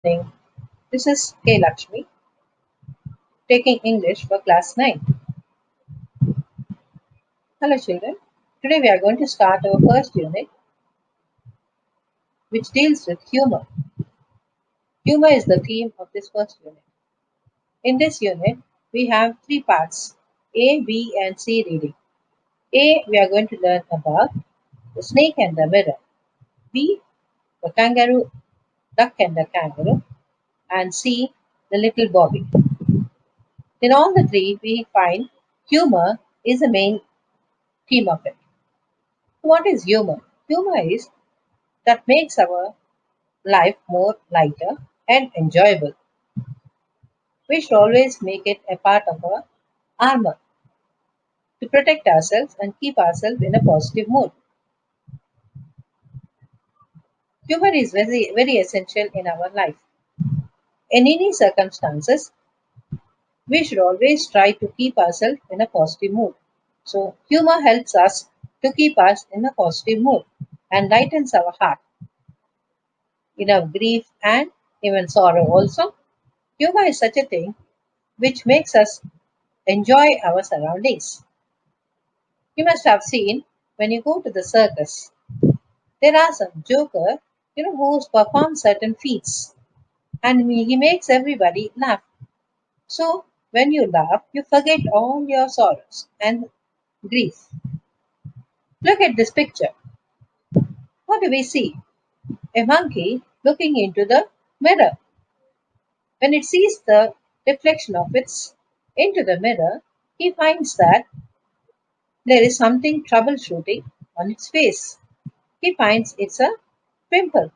Morning. This is K. Lakshmi taking English for class 9. Hello, children. Today we are going to start our first unit, which deals with humor. Humor is the theme of this first unit. In this unit, we have three parts A, B, and C reading. A, we are going to learn about the snake and the mirror. B, the kangaroo, duck and the kangaroo. And C, the little Bobby. In all the three, we find humor is the main theme of it. What is humor? Humor is that makes our life more lighter and enjoyable. We should always make it a part of our armor to protect ourselves and keep ourselves in a positive mood. Humor is very essential in our life. In any circumstances, we should always try to keep ourselves in a positive mood. So, humor helps us to keep us in a positive mood and lightens our heart in our grief and even sorrow also. Humor is such a thing which makes us enjoy our surroundings. You must have seen when you go to the circus, there are some joker, who perform certain feats and he makes everybody laugh. So when you laugh, you forget all your sorrows and grief. Look at this picture. What do we see? A monkey looking into the mirror. When it sees the reflection of its into the mirror, he finds that there is something troubleshooting on its face. He finds it's a pimple.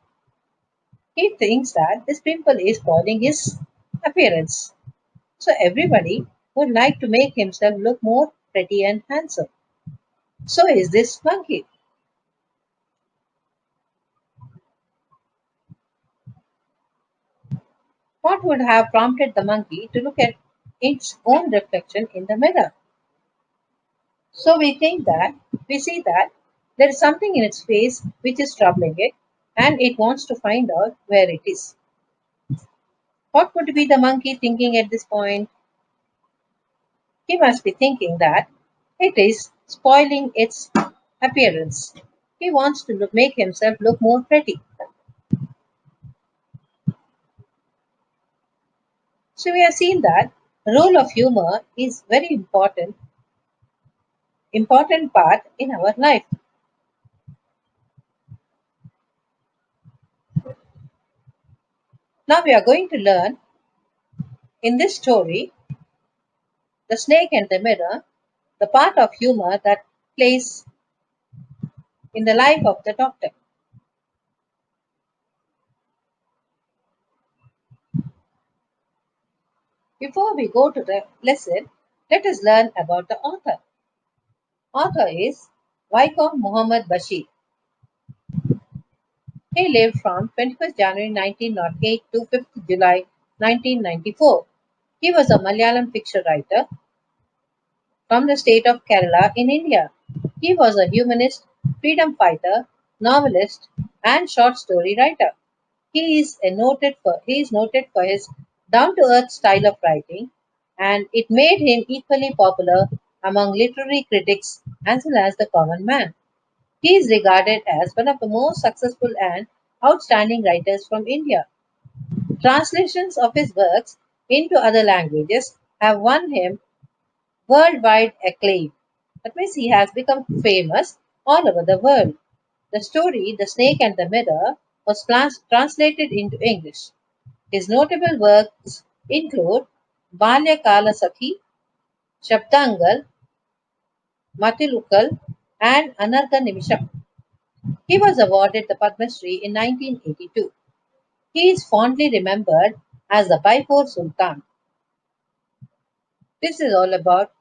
He thinks that this pimple is spoiling his appearance. So everybody would like to make himself look more pretty and handsome. So is this monkey. What would have prompted the monkey to look at its own reflection in the mirror? So we see that there is something in its face which is troubling it and it wants to find out where it is. What would be the monkey thinking at this point? He must be thinking that it is spoiling its appearance. He wants to make himself look more pretty. So we have seen that the role of humor is very important part in our life. Now we are going to learn in this story, The Snake and the Mirror, the part of humor that plays in the life of the doctor. Before we go to the lesson, let us learn about the author. Author is Vaikom Muhammad Bashir. He lived from 21st January 1908 to 5th July 1994. He was a Malayalam fiction writer from the state of Kerala in India. He was a humanist, freedom fighter, novelist, and short story writer. He is noted for his down-to-earth style of writing, and it made him equally popular among literary critics as well as the common man. He is regarded as one of the most successful and outstanding writers from India. Translations of his works into other languages have won him worldwide acclaim. That means he has become famous all over the world. The story, The Snake and the Mirror, was translated into English. His notable works include Balya Kala Sakhi, Shabdangal, Matilukal, and Anartha Nimisham. He was awarded the Padma Shri in 1982. He is fondly remembered as the Baipur Sultan. This is all about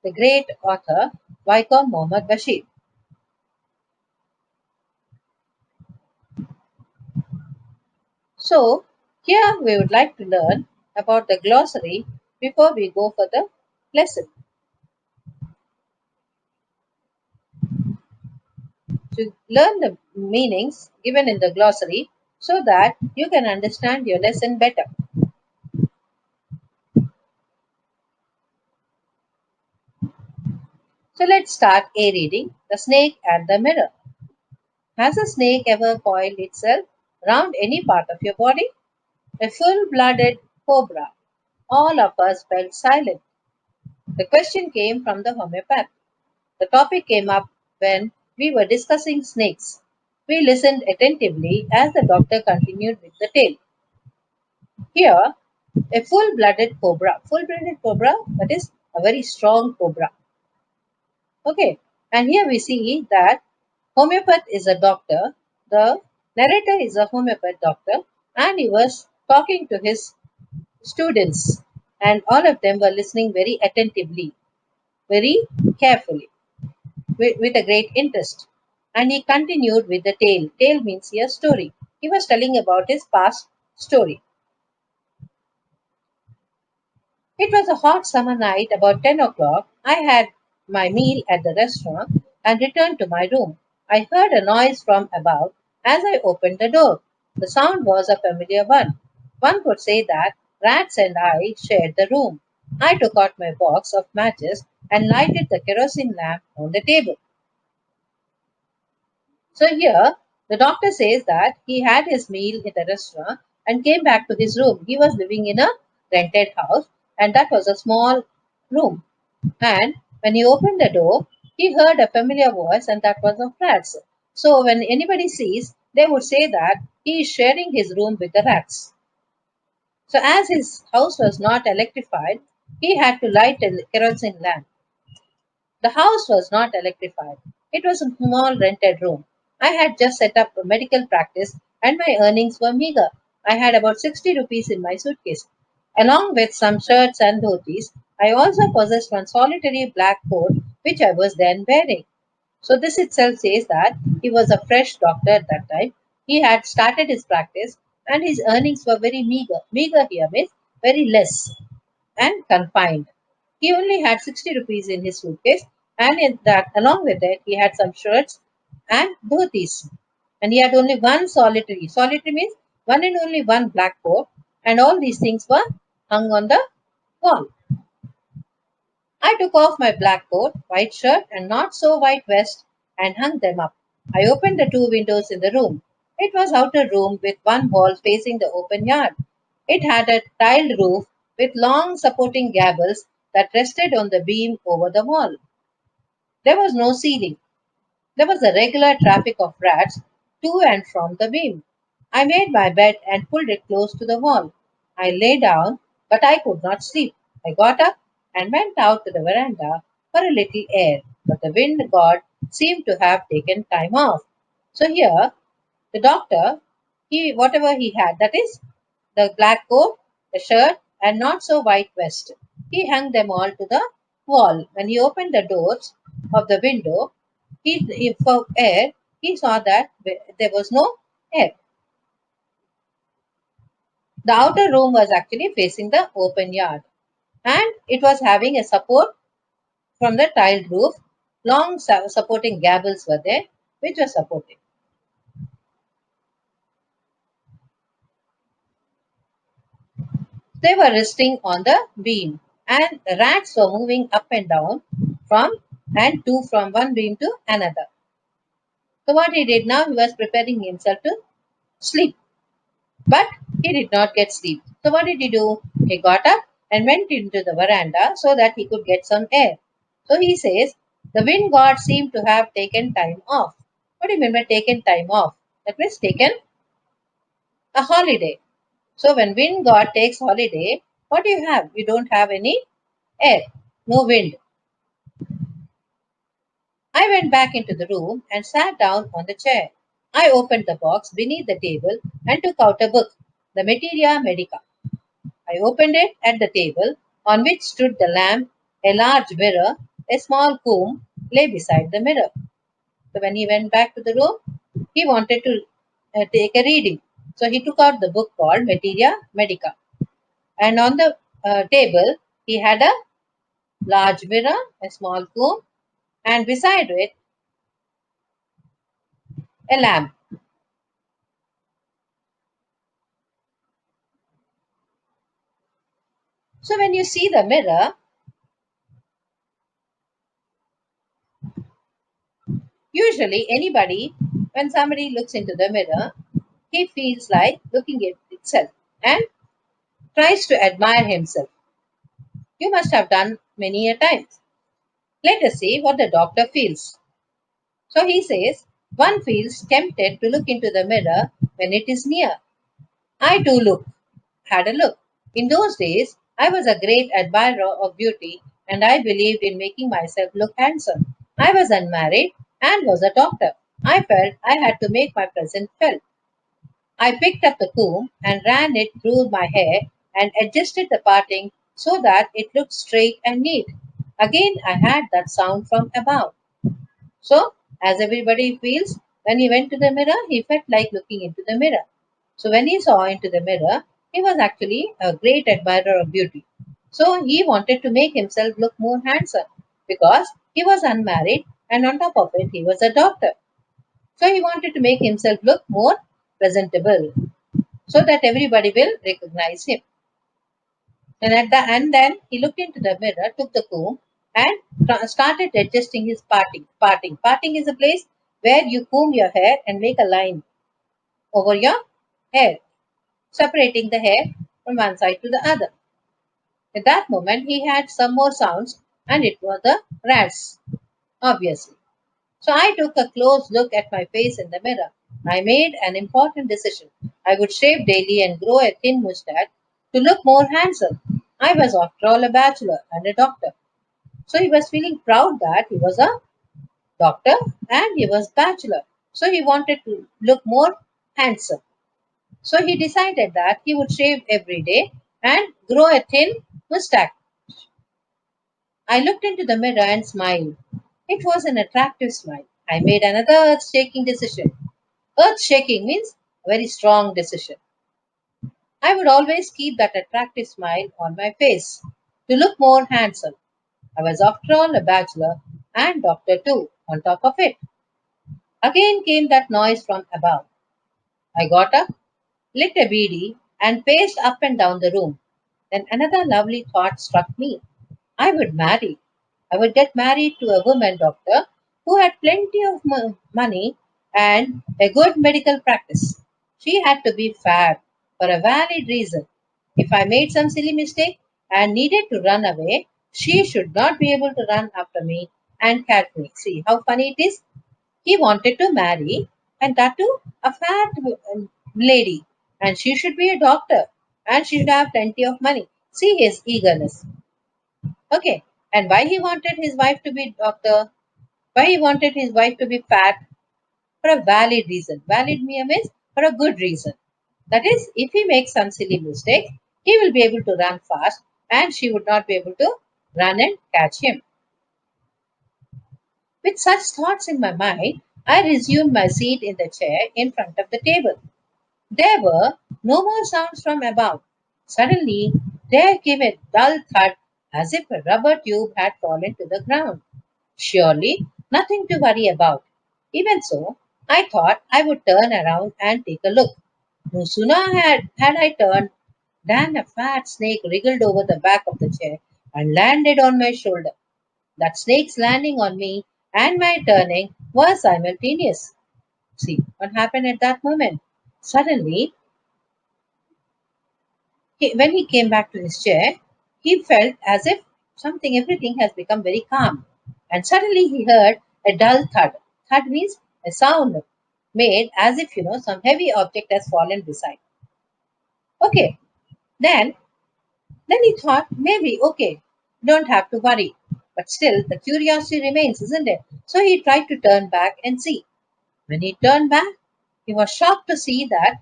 the great author Vaikom Muhammad Bashir. So, here we would like to learn about the glossary before we go for the lesson. To learn the meanings given in the glossary, so that you can understand your lesson better. So let's start A reading The Snake and the Mirror. Has a snake ever coiled itself round any part of your body? A full blooded cobra. All of us felt silent. The question came from the homeopath. The topic came up when we were discussing snakes. We listened attentively as the doctor continued with the tale. Here, a full blooded cobra, that is a very strong cobra. Okay, and here we see that homeopath is a doctor, the narrator is a homeopath doctor, and he was talking to his students, and all of them were listening very attentively, very carefully, with a great interest. And he continued with the tale. Tale means here story. He was telling about his past story. It was a hot summer night about 10 o'clock. I had my meal at the restaurant and returned to my room. I heard a noise from above as I opened the door. The sound was a familiar one. One could say that rats and I shared the room. I took out my box of matches and lighted the kerosene lamp on the table. So here, the doctor says that he had his meal in the restaurant and came back to his room. He was living in a rented house, and that was a small room. And when he opened the door, he heard a familiar voice, and that was of rats. So when anybody sees, they would say that he is sharing his room with the rats. So as his house was not electrified, he had to light a kerosene lamp. The house was not electrified. It was a small rented room. I had just set up a medical practice and my earnings were meager. I had about 60 rupees in my suitcase. Along with some shirts and dhotis, I also possessed one solitary black coat which I was then wearing. So this itself says that he was a fresh doctor at that time. He had started his practice and his earnings were very meager. Meager here means very less and confined. He only had 60 rupees in his suitcase, and in that, along with it, he had some shirts and dhotis. And he had only one solitary. Solitary means one and only one black coat, and all these things were hung on the wall. I took off my black coat, white shirt, and not so white vest and hung them up. I opened the two windows in the room. It was outer room with one wall facing the open yard. It had a tiled roof with long supporting gables that rested on the beam over the wall. There was no ceiling. There was a regular traffic of rats to and from the beam. I made my bed and pulled it close to the wall. I lay down, but I could not sleep. I got up and went out to the veranda for a little air, but the wind god seemed to have taken time off. So here, the doctor, he whatever he had, that is the black coat, the shirt, and not so white vest. He hung them all to the wall. When he opened the doors of the window, for air, he saw that there was no air. The outer room was actually facing the open yard, and it was having a support from the tiled roof. Long supporting gables were there, which were supporting. They were resting on the beam, and the rats were moving up and down from and to from one beam to another. So what he did now, he was preparing himself to sleep, but he did not get sleep. So what did he do? He got up and went into the veranda so that he could get some air. So he says, the wind god seemed to have taken time off. What do you mean by taken time off? That means taken a holiday. So when wind god takes holiday, what do you have? You don't have any air, no wind. I went back into the room and sat down on the chair. I opened the box beneath the table and took out a book, the Materia Medica. I opened it at the table on which stood the lamp, a large mirror, a small comb lay beside the mirror. So when he went back to the room, he wanted to take a reading. So he took out the book called Materia Medica. And on the table, he had a large mirror, a small comb, and beside it, a lamp. So when you see the mirror, usually anybody, when somebody looks into the mirror, he feels like looking at itself and tries to admire himself. You must have done many a times. Let us see what the doctor feels. So he says, one feels tempted to look into the mirror when it is near. I too had a look. In those days, I was a great admirer of beauty and I believed in making myself look handsome. I was unmarried and was a doctor. I felt I had to make my presence felt. I picked up the comb and ran it through my hair and adjusted the parting so that it looked straight and neat. Again, I had that sound from above. So, as everybody feels, when he went to the mirror, he felt like looking into the mirror. So, when he saw into the mirror, he was actually a great admirer of beauty. So, he wanted to make himself look more handsome because he was unmarried and on top of it, he was a doctor. So, he wanted to make himself look more presentable so that everybody will recognize him. And then he looked into the mirror, took the comb, and started adjusting his parting. Parting is a place where you comb your hair and make a line over your hair, separating the hair from one side to the other. At that moment, he had some more sounds, and it was the rats, obviously. So I took a close look at my face in the mirror. I made an important decision. I would shave daily and grow a thin mustache to look more handsome. I was, after all, a bachelor and a doctor. So he was feeling proud that he was a doctor and he was bachelor. So he wanted to look more handsome. So he decided that he would shave every day and grow a thin mustache. I looked into the mirror and smiled. It was an attractive smile. I made another earth shaking decision. Earth shaking means a very strong decision. I would always keep that attractive smile on my face to look more handsome. I was, after all, a bachelor and doctor too, on top of it. Again came that noise from above. I got up, lit a beady, and paced up and down the room. Then another lovely thought struck me. I would marry. I would get married to a woman doctor who had plenty of money and a good medical practice. She had to be fat for a valid reason. If I made some silly mistake and needed to run away, she should not be able to run after me and catch me. See how funny it is? He wanted to marry, and that too a fat lady, and she should be a doctor, and she should have plenty of money. See his eagerness. Okay, and why he wanted his wife to be doctor? Why he wanted his wife to be fat? For a valid reason. Valid means for a good reason. That is, if he makes some silly mistake, he will be able to run fast, and she would not be able to run and catch him. With such thoughts in my mind, I resumed my seat in the chair in front of the table. There were no more sounds from above. Suddenly, there came a dull thud as if a rubber tube had fallen to the ground. Surely, nothing to worry about. Even so, I thought I would turn around and take a look. No sooner had I turned than a fat snake wriggled over the back of the chair and landed on my shoulder. That snake's landing on me and my turning was simultaneous. See what happened at that moment. Suddenly, when he came back to his chair, he felt as if everything has become very calm. And suddenly he heard a dull thud. Thud means a sound made as if some heavy object has fallen beside. Okay, then he thought maybe okay, don't have to worry. But still, the curiosity remains, isn't it? So he tried to turn back and see. When he turned back, he was shocked to see that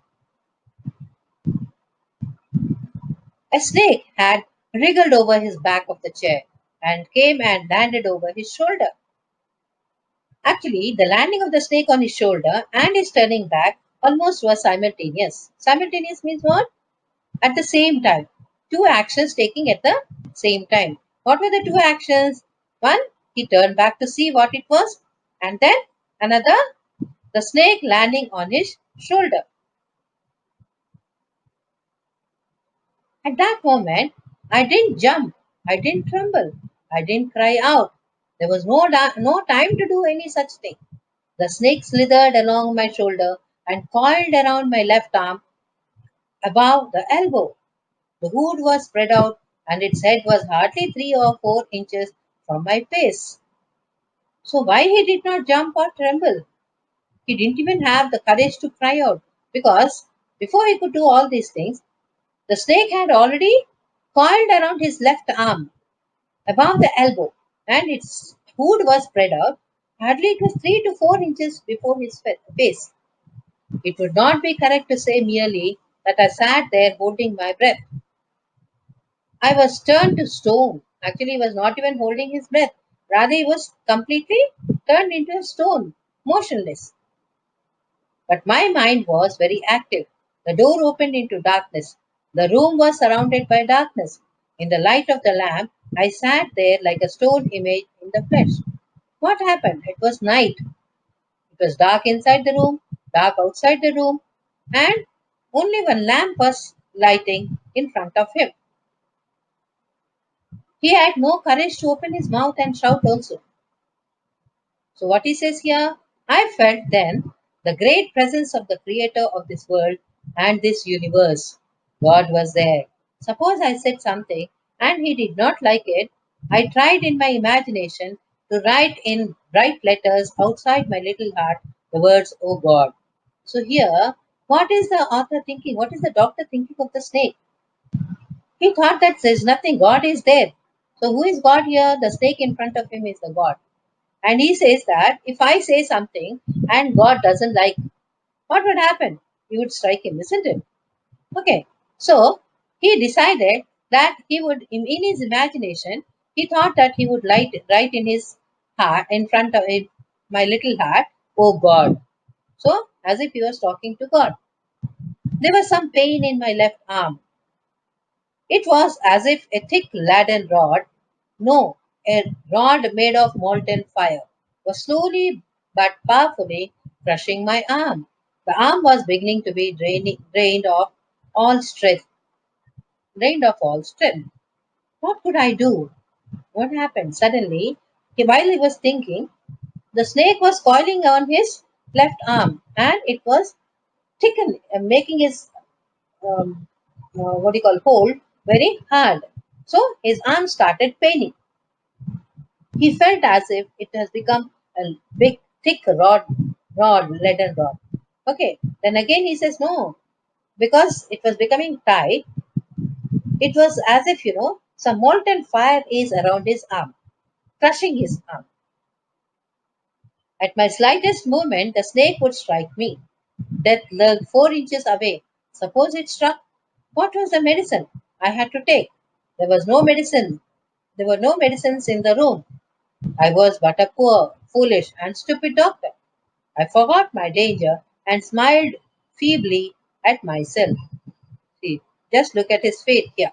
a snake had wriggled over his back of the chair and came and landed over his shoulder. Actually, the landing of the snake on his shoulder and his turning back almost was simultaneous. Simultaneous means what? At the same time. Two actions taking at the same time. What were the two actions? One, he turned back to see what it was, and then another, the snake landing on his shoulder. At that moment, I didn't jump. I didn't tremble. I didn't cry out. There was no time to do any such thing. The snake slithered along my shoulder and coiled around my left arm above the elbow. The hood was spread out and its head was hardly 3 or 4 inches from my face. So why he did not jump or tremble? He didn't even have the courage to cry out because before he could do all these things, the snake had already coiled around his left arm above the elbow and its hood was spread out. Hardly it was 3 to 4 inches before his face. It would not be correct to say merely that I sat there holding my breath. I was turned to stone. Actually, he was not even holding his breath. Rather, he was completely turned into a stone, motionless. But my mind was very active. The door opened into darkness. The room was surrounded by darkness. In the light of the lamp, I sat there like a stone image in the flesh. What happened? It was night. It was dark inside the room, dark outside the room, and only one lamp was lighting in front of him. He had no courage to open his mouth and shout also. So, what he says here, I felt then the great presence of the creator of this world and this universe. God was there. Suppose I said something and he did not like it, I tried in my imagination to write in bright letters outside my little heart the words, Oh God. So, here, what is the author thinking? What is the doctor thinking of the snake? He thought that there's nothing, God is there. So, who is God here? The snake in front of him is the God. And he says that if I say something and God doesn't like, what would happen? He would strike him, isn't it? Okay. So he decided that he would, in his imagination, he thought that he would write in his heart, in front of it, my little heart, oh God. So as if he was talking to God. There was some pain in my left arm. It was as if a thick leaden rod, no, a rod made of molten fire, was slowly but powerfully crushing my arm. The arm was beginning to be all strength, drained of all strength. What could I do? What happened? Suddenly, while he was thinking, the snake was coiling on his left arm and it was making his what do you call hold very hard. So his arm started paining. He felt as if it has become a big, thick leaden rod. Okay, then again he says no, because it was becoming tight. It was as if some molten fire is around his arm, crushing his arm. At my slightest movement, the snake would strike me. Death lurked 4 inches away. Suppose it struck, what was the medicine I had to take? There was no medicine. There were no medicines in the room. I was but a poor, foolish, and stupid doctor. I forgot my danger and smiled feebly at myself. See, just look at his fate here.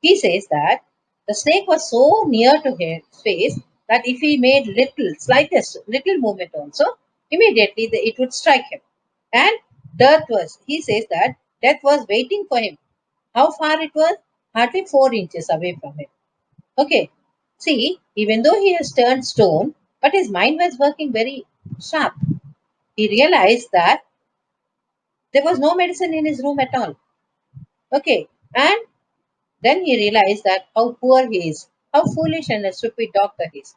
He says that the snake was so near to his face that if he made slightest little movement also, immediately it would strike him. And he says that death was waiting for him. How far it was? Hardly 4 inches away from him. Okay. See, even though he has turned stone, but his mind was working very sharp. He realized that there was no medicine in his room at all. Okay. And then he realized that how poor he is, how foolish and a stupid doctor he is.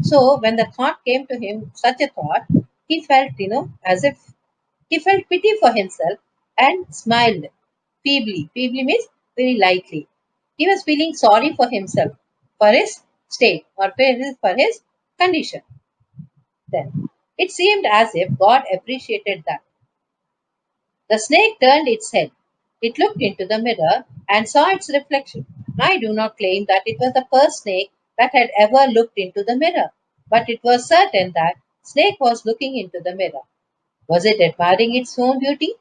So when the thought came to him, such a thought, he felt, as if he felt pity for himself and smiled feebly. Feebly means very lightly. He was feeling sorry for himself, for his state, or for his condition. Then it seemed as if God appreciated that. The snake turned its head. It looked into the mirror and saw its reflection. I do not claim that it was the first snake that had ever looked into the mirror, but it was certain that snake was looking into the mirror. Was it admiring its own beauty?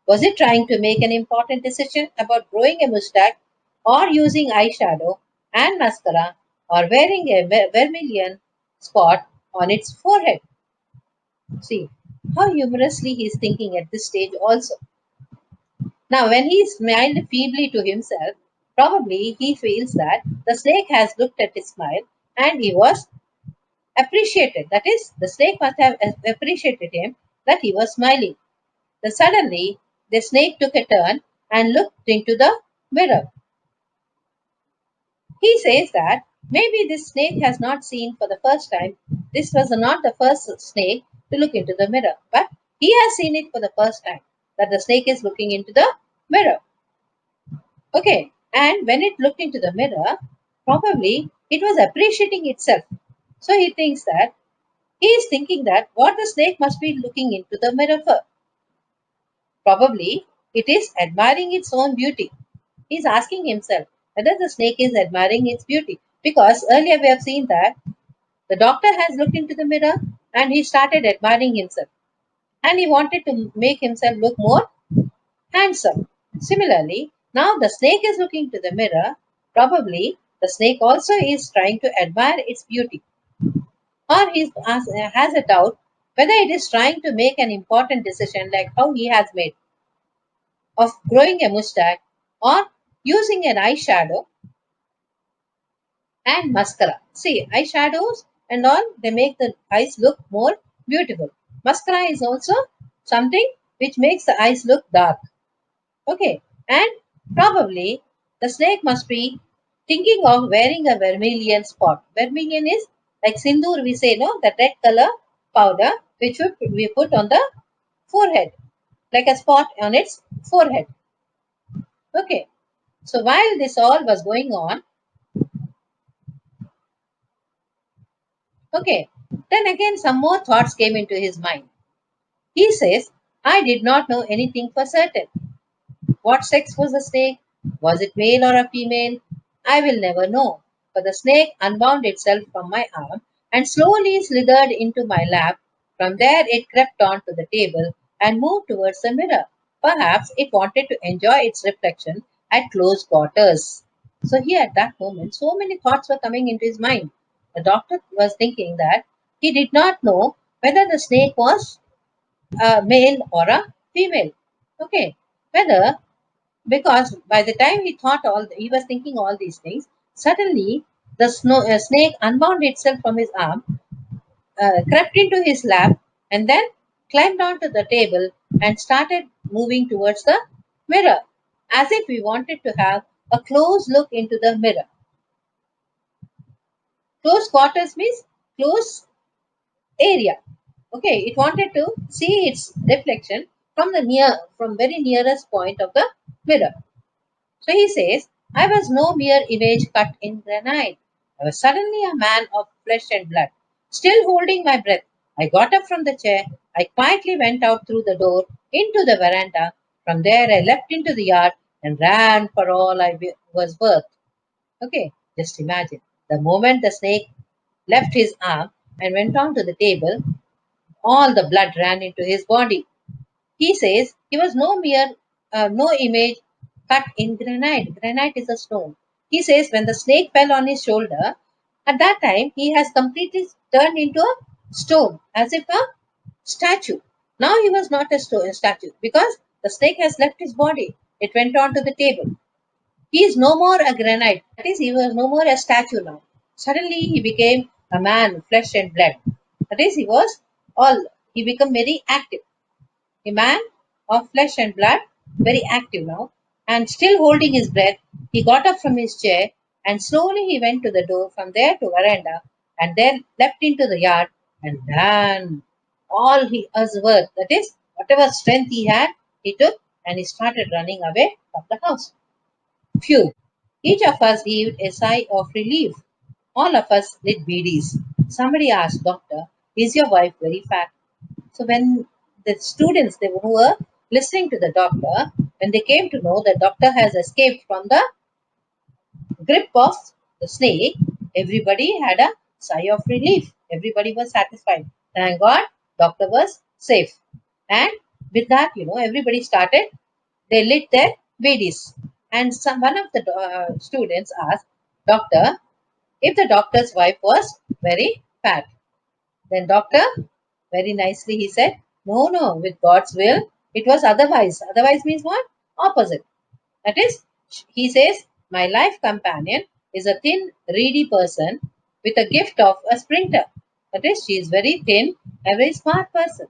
Was it trying to make an important decision about growing a mustache or using eyeshadow and mascara or wearing a vermilion spot on its forehead? See how humorously he is thinking at this stage also. Now, when he smiled feebly to himself, Probably he feels that the snake has looked at his smile and he was appreciated. That is, the snake must have appreciated him that he was smiling. Then suddenly the snake took a turn and looked into the mirror. He says that maybe this snake has not seen for the first time. This was not the first snake to look into the mirror, but he has seen it for the first time. That the snake is looking into the mirror. Okay, and when it looked into the mirror, probably it was appreciating itself. So he thinks that he is thinking that what the snake must be looking into the mirror for. Probably it is admiring its own beauty. He is asking himself whether the snake is admiring its beauty. Because earlier we have seen that the doctor has looked into the mirror and he started admiring himself. And he wanted to make himself look more handsome. Similarly, now the snake is looking to the mirror. Probably the snake also is trying to admire its beauty. Or has a doubt whether it is trying to make an important decision like how he has made of growing a mustache or using an eyeshadow and mascara. See, eyeshadows and all, they make the eyes look more beautiful. Mascara is also something which makes the eyes look dark. Okay, and probably the snake must be thinking of wearing a vermilion spot. Vermilion is like sindoor, we say, no, the red color powder which we put on the forehead, like a spot on its forehead. Okay, so while this all was going on, okay, then again some more thoughts came into his mind. He says, I did not know anything for certain. What sex was the snake? Was it male or a female? I will never know. But the snake unbound itself from my arm and slowly slithered into my lap. From there, it crept onto the table and moved towards the mirror. Perhaps it wanted to enjoy its reflection at close quarters. So, here at that moment, so many thoughts were coming into his mind. The doctor was thinking that he did not know whether the snake was a male or a female. Okay, whether because by the time he was thinking all these things. Suddenly, the snake unbound itself from his arm, crept into his lap, and then climbed onto the table and started moving towards the mirror, as if we wanted to have a close look into the mirror. Close quarters means close area. Okay, it wanted to see its reflection from very nearest point of the mirror. So he says, I was no mere image cut in granite. I was suddenly a man of flesh and blood. Still holding my breath, I got up from the chair. I quietly went out through the door into the veranda. From there, I leapt into the yard and ran for all was worth. Okay, just imagine. The moment the snake left his arm and went on to the table, all the blood ran into his body. He says he was no image cut in granite. Granite is a stone. He says when the snake fell on his shoulder, at that time he has completely turned into a stone, as if a statue. Now he was not a statue because the snake has left his body. It went on to the table. He is no more a granite. That is, he was no more a statue now. Suddenly he became a man, flesh and blood. That is, he became very active. A man of flesh and blood, very active now, and still holding his breath, he got up from his chair and slowly he went to the door, from there to veranda, and then leapt into the yard and ran all he was worth. That is, whatever strength he had, he took and he started running away from the house. Phew! Each of us heaved a sigh of relief. All of us lit beedies. Somebody asked, Doctor, is your wife very fat? So when the students who were listening to the doctor, when they came to know the doctor has escaped from the grip of the snake, everybody had a sigh of relief. Everybody was satisfied. Thank God, doctor was safe. And with that, everybody started. They lit their vedis. And one of the students asked, Doctor, if the doctor's wife was very fat, then doctor, very nicely he said, no, no, with God's will, it was otherwise. Otherwise means what? Opposite. That is, he says, My life companion is a thin, reedy person with a gift of a sprinter. That is, she is very thin, a very smart person.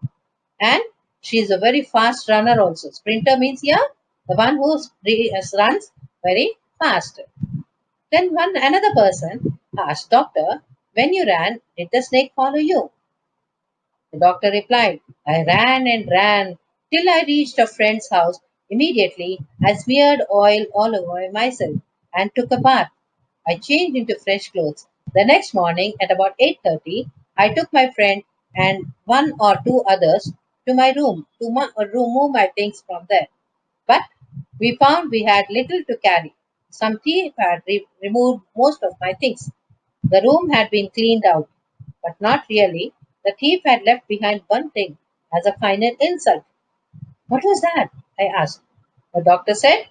And she is a very fast runner also. Sprinter means, yeah, the one who runs very fast. Then one another person asked, Doctor, when you ran, did the snake follow you? The doctor replied, I ran and ran till I reached a friend's house. Immediately, I smeared oil all over myself and took a bath. I changed into fresh clothes. The next morning at about 8:30, I took my friend and one or two others to my room to remove my things from there. But we found we had little to carry. Some thief had removed most of my things. The room had been cleaned out, but not really. The thief had left behind one thing as a final insult. What was that? I asked. The doctor said,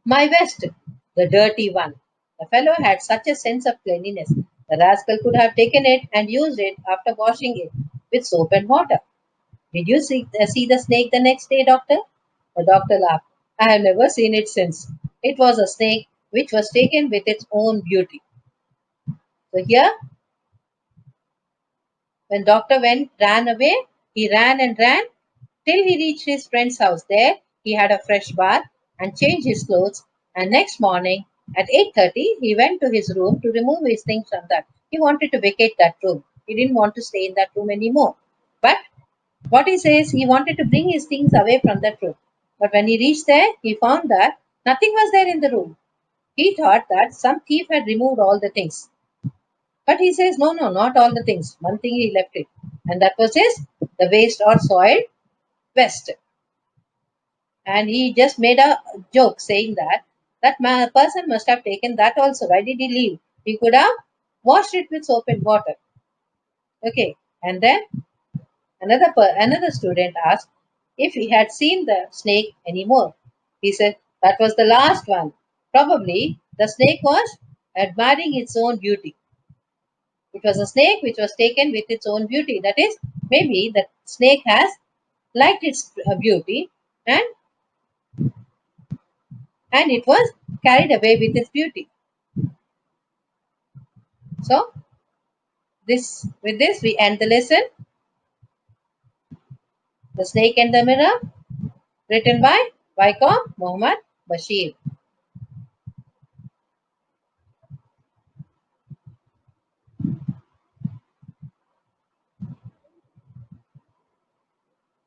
my vest, the dirty one. The fellow had such a sense of cleanliness. The rascal could have taken it and used it after washing it with soap and water. Did you see the snake the next day, doctor? The doctor laughed. I have never seen it since. It was a snake which was taken with its own beauty. So here, when doctor ran away, he ran and ran till he reached his friend's house. There, he had a fresh bath and changed his clothes. And next morning at 8:30, he went to his room to remove his things from that. He wanted to vacate that room. He didn't want to stay in that room anymore. But what he says, he wanted to bring his things away from that room. But when he reached there, he found that nothing was there in the room. He thought that some thief had removed all the things. But he says, no, no, not all the things. One thing he left it. And that was his, the waste or soiled vest. And he just made a joke saying that person must have taken that also. Why did he leave? He could have washed it with soap and water. Okay. And then another student asked if he had seen the snake anymore. He said that was the last one. Probably the snake was admiring its own beauty. It was a snake which was taken with its own beauty. That is, maybe the snake has liked its beauty, and it was carried away with its beauty. So this with this we end the lesson. The Snake and the Mirror, written by Vaikom Muhammad Bashir.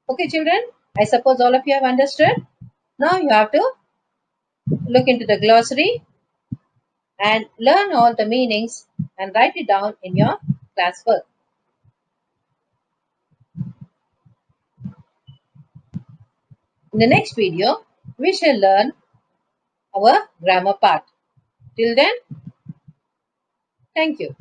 Okay, children, I suppose all of you have understood. Now you have to look into the glossary and learn all the meanings and write it down in your classwork. In the next video, we shall learn our grammar part. Till then, thank you.